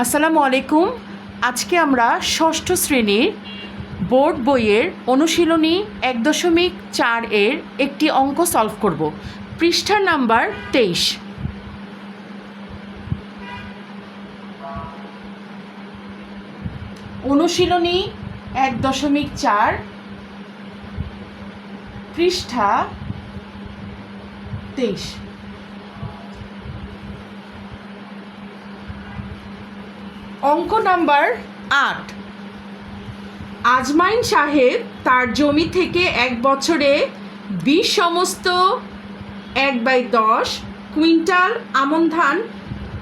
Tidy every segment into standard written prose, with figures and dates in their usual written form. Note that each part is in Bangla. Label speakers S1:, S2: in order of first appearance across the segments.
S1: আসসালামু আলাইকুম। আজকে আমরা ষষ্ঠ শ্রেণীর বোর্ড বইয়ের অনুশীলনী 1.4 এর একটি অঙ্ক সলভ করব। পৃষ্ঠার নাম্বার 23। অনুশীলনী 1.4 পৃষ্ঠা 23। অঙ্ক নাম্বার 8। আজমাইন সাহেব তার জমি থেকে এক বছরে 20 সমস্ত 1/10 কুইন্টাল আমন ধান,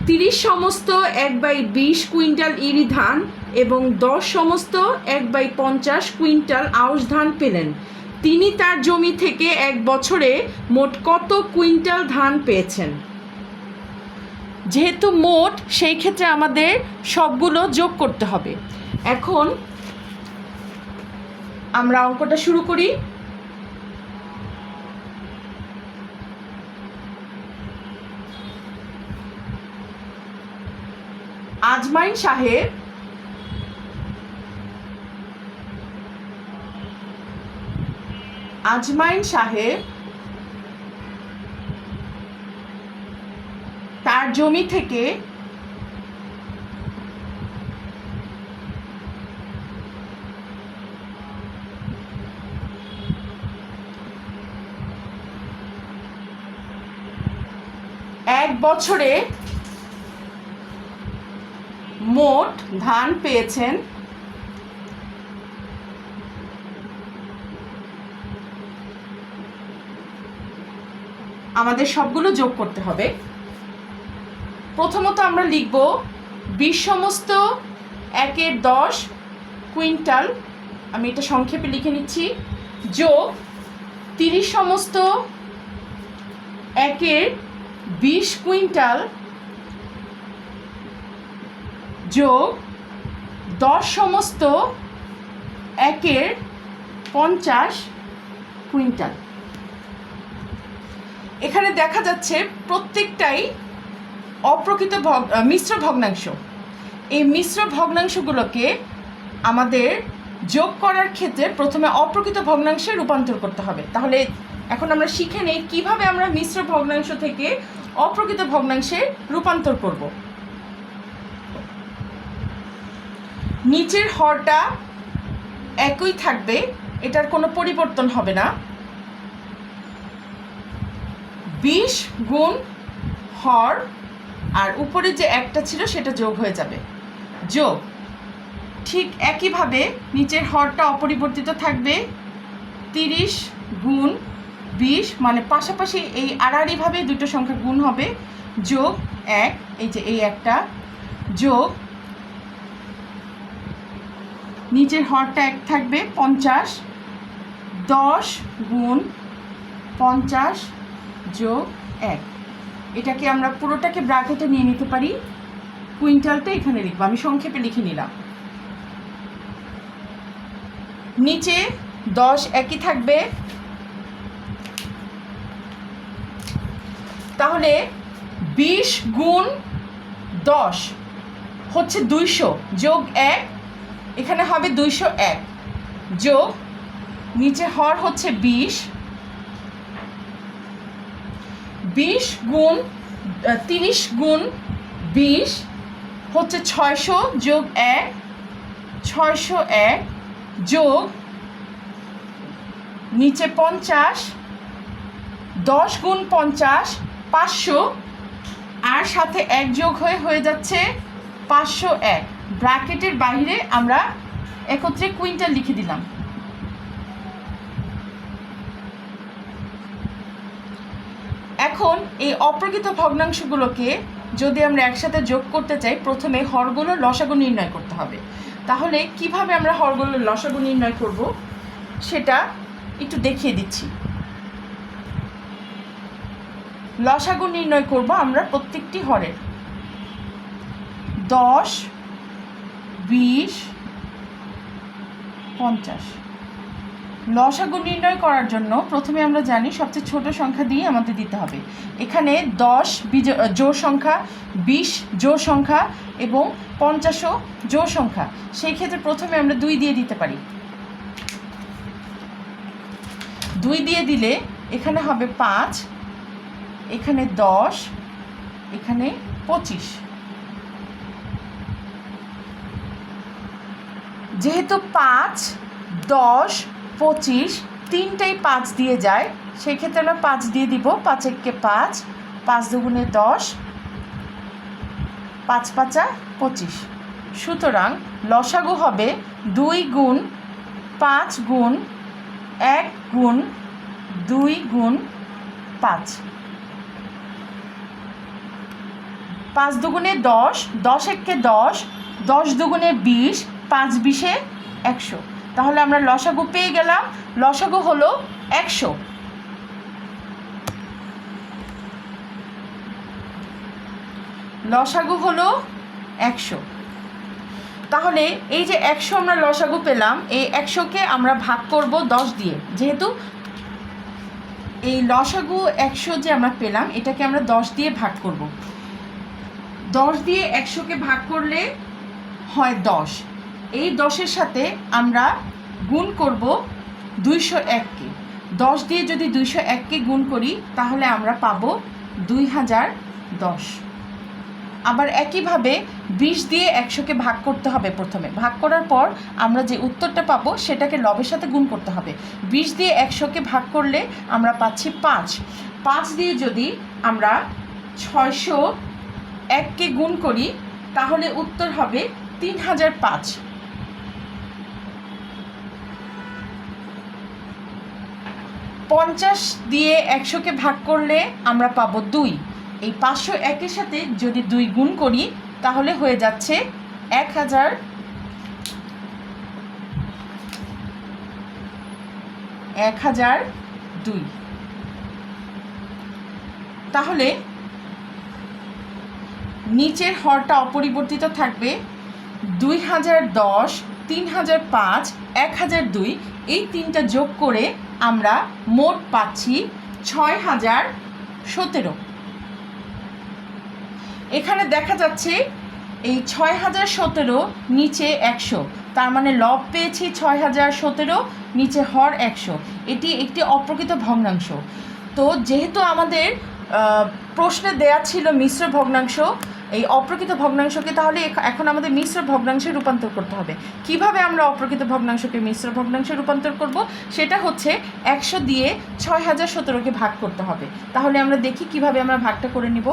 S1: 30 সমস্ত 1/20 কুইন্টাল ইরি ধান এবং 10 সমস্ত 1/50 কুইন্টাল আউশ ধান পেলেন। তিনি তার জমি থেকে এক বছরে মোট কত কুইন্টাল ধান পেয়েছেন? যেহেতু মোট, সেই ক্ষেত্রে আমাদের সবগুলো যোগ করতে হবে। এখন আমরা অঙ্কটা শুরু করি। আজমাইন সাহেব তার জমি থেকে এক বছরে মোট ধান পেয়েছেন আমাদের সবগুলো যোগ করতে হবে। প্রথমত আমরা লিখব 20 সমস্ত 1/10 কুইন্টাল, আমি এটা সংক্ষেপে লিখে নিচ্ছি, যোগ 30 সমস্ত 1/20 কুইন্টাল যোগ 10 সমস্ত 1/50 কুইন্টাল। এখানে দেখা যাচ্ছে প্রত্যেকটাই অপ্রকৃত মিশ্র ভগ্নাংশ। এই মিশ্র ভগ্নাংশগুলোকে আমাদের যোগ করার ক্ষেত্রে প্রথমে অপ্রকৃত ভগ্নাংশে রূপান্তর করতে হবে। তাহলে এখন আমরা শিখে নেই কিভাবে আমরা মিশ্র ভগ্নাংশ থেকে অপ্রকৃত ভগ্নাংশে রূপান্তর করব। নিচের হরটা একই থাকবে, এটার কোনো পরিবর্তন হবে না। 20 গুণ হর আর উপরে যে একটা ছিল সেটা যোগ হয়ে যাবে, যোগ। ঠিক একইভাবে নিচের হরটা অপরিবর্তিত থাকবে, 30 গুণ 20, মানে পাশাপাশি এই আড়াআড়িভাবে দুটো সংখ্যা গুণ হবে, যোগ 1, এই যে এই একটা, যোগ নিচের হরটা 1 থাকবে, 50, 10 গুণ 50 যোগ 1। এটাকে আমরা পুরোটাকে ব্র্যাকেটে নিয়ে নিতে পারি, কুইন্টালটা এখানে লিখবো, আমি সংক্ষেপে লিখে নিলাম। নিচে 10 একই থাকবে, তাহলে 20 গুণ 10 হচ্ছে 200, যোগ 1, এখানে হবে 201, যোগ নিচে হর হচ্ছে 20 গুণ 30 গুণ 20 হচ্ছে 600, যোগ 1, 601, যোগ নিচে 50, 10 গুণ 50 500, আর সাথে 1 যোগ হয়ে যাচ্ছে 501। ব্র্যাকেটের বাইরে আমরা একত্রে কুইন্টাল লিখে দিলাম। এখন এই অপ্রকৃত ভগ্নাংশগুলোকে যদি আমরা একসাথে যোগ করতে চাই, প্রথমে হরগুলোর লসাগু নির্ণয় করতে হবে। তাহলে কিভাবে আমরা হরগুলোর লসাগু নির্ণয় করব সেটা একটু দেখিয়ে দিচ্ছি। লসাগু নির্ণয় করব আমরা প্রত্যেকটি হরের। 10, 20, 50, লসাগু নির্ণয় করার জন্য প্রথমে আমরা জানি সবচেয়ে ছোট সংখ্যা দিয়ে আমাদের দিতে হবে। এখানে 10 জোড় সংখ্যা, 20 জোড় সংখ্যা এবং 50ও জোড় সংখ্যা। সেই ক্ষেত্রে প্রথমে আমরা 2 দিয়ে দিতে পারি। 2 দিয়ে দিলে এখানে হবে 5, এখানে 10, এখানে 25। যেহেতু 5, 10, 25 তিনটাই 5 দিয়ে যায়, সেই ক্ষেত্রে আমরা 5 দিয়ে দিব। 5 একে 5, 5 দুগুণে 10, 5 পাঁচা 25। সুতরাং লসাগু হবে 2 গুণ 5 গুণ 1 গুণ 2 গুণ 5। 5 দুগুণে 10, 10 একে 10, 10 দুগুণে 20, 5 20-এ 100। তাহলে আমরা লসাগু পেয়ে গেলাম। লসাগু হলো 100। লসাগু হলো 100। তাহলে এই যে 100 আমরা লসাগু পেলাম, এই 100কে আমরা ভাগ করব 10 দিয়ে। যেহেতু এই লসাগু 100 যে আমরা পেলাম, এটাকে আমরা 10 দিয়ে ভাগ করব। 10 দিয়ে 100কে ভাগ করলে হয় 10। এই 10-এর সাথে আমরা গুণ করব 201কে। 10 দিয়ে যদি 201কে গুণ করি তাহলে আমরা পাবো 2010। আবার একইভাবে 20 দিয়ে 100কে ভাগ করতে হবে। প্রথমে ভাগ করার পর আমরা যে উত্তরটা পাবো সেটাকে লবের সাথে গুণ করতে হবে। 20 দিয়ে 100কে ভাগ করলে আমরা পাচ্ছি 5। 5 দিয়ে যদি আমরা 601কে গুণ করি তাহলে উত্তর হবে 3005। 50 দিয়ে 100কে ভাগ করলে আমরা পাবো 2। এই 501-এর সাথে যদি 2 গুণ করি তাহলে হয়ে যাচ্ছে 1002। তাহলে নিচের হরটা অপরিবর্তিত থাকবে। 2010, 3005, 1002 এই তিনটা যোগ করে আমরা মোট পাচ্ছি 6017। এখানে দেখা যাচ্ছে এই 6017 নিচে 100, তার মানে লব পেয়েছি 6017, নিচে হর 100। এটি একটি অপ্রকৃত ভগ্নাংশ। তো যেহেতু আমাদের প্রশ্নে দেয়া ছিল মিশ্র ভগ্নাংশ, এই অপ্রকৃত ভগ্নাংশকে, তাহলে এখন আমাদের মিশ্র ভগ্নাংশে রূপান্তর করতে হবে। কিভাবে আমরা অপ্রকৃত ভগ্নাংশকে মিশ্র ভগ্নাংশে রূপান্তর করব সেটা হচ্ছে 100 দিয়ে 6017কে ভাগ করতে হবে। তাহলে আমরা দেখি কিভাবে আমরা ভাগটা করে নিব।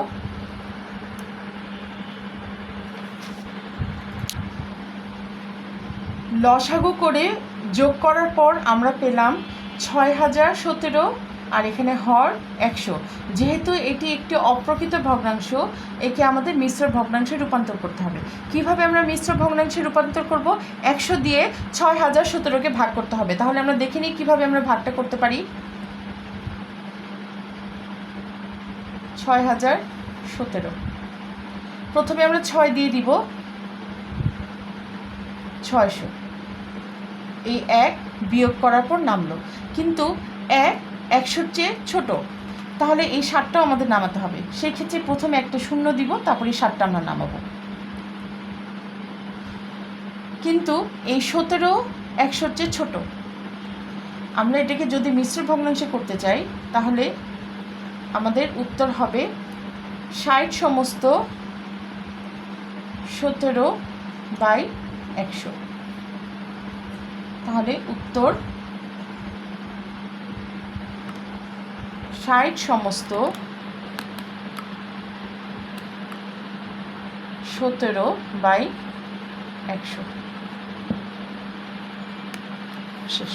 S1: লসাগু করে যোগ করার পর আমরা পেলাম 6017 আর এখানে হর 100। যেহেতু এটি একটি অপ্রকৃত ভগ্নাংশ, একে আমাদের মিশ্র ভগ্নাংশে রূপান্তর করতে হবে। কিভাবে আমরা মিশ্র ভগ্নাংশে রূপান্তর করব? 100 দিয়ে 6017কে ভাগ করতে হবে। তাহলে আমরা দেখে নিই কীভাবে আমরা ভাগটা করতে পারি। 6017 প্রথমে আমরা 6 দিয়ে দিব, 600। এই 1 বিয়োগ করার পর নামলো, কিন্তু 100-র চেয়ে ছোট, তাহলে এই 7টাও আমাদের নামাতে হবে। সেই ক্ষেত্রে প্রথমে একটা শূন্য দিব, তারপরে 7টা আমরা নামাবো। কিন্তু এই 17 100-র চেয়ে ছোট। আমরা এটাকে যদি মিশ্র ভগ্নাংশে করতে চাই তাহলে আমাদের উত্তর হবে 60 সমস্ত 17/100। তাহলে উত্তর 60 সমস্ত 17/100 শেষ।